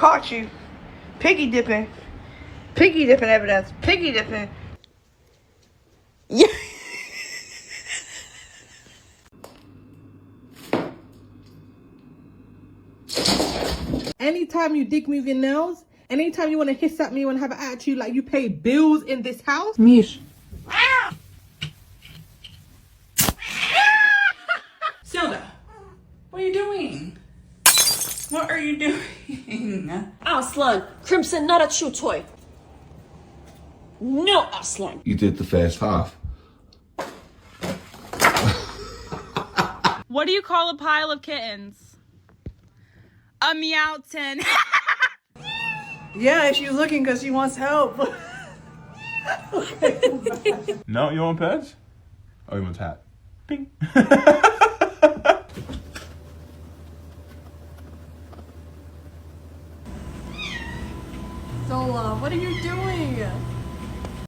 Caught you. Piggy dipping. Piggy dipping evidence. Piggy dipping. Yeah. Anytime you dig me with your nails, anytime you want to hiss at me and have an attitude like you pay bills in this house. Mish. Silda, what are you doing? What are you doing? Aslan, Crimson, not a chew toy. No, Aslan. You did the first half. What do you call a pile of kittens? A meowton. Yeah, she's looking because she wants help. No, you want pets? Oh, you want a hat? Ping. Zola, what are you doing?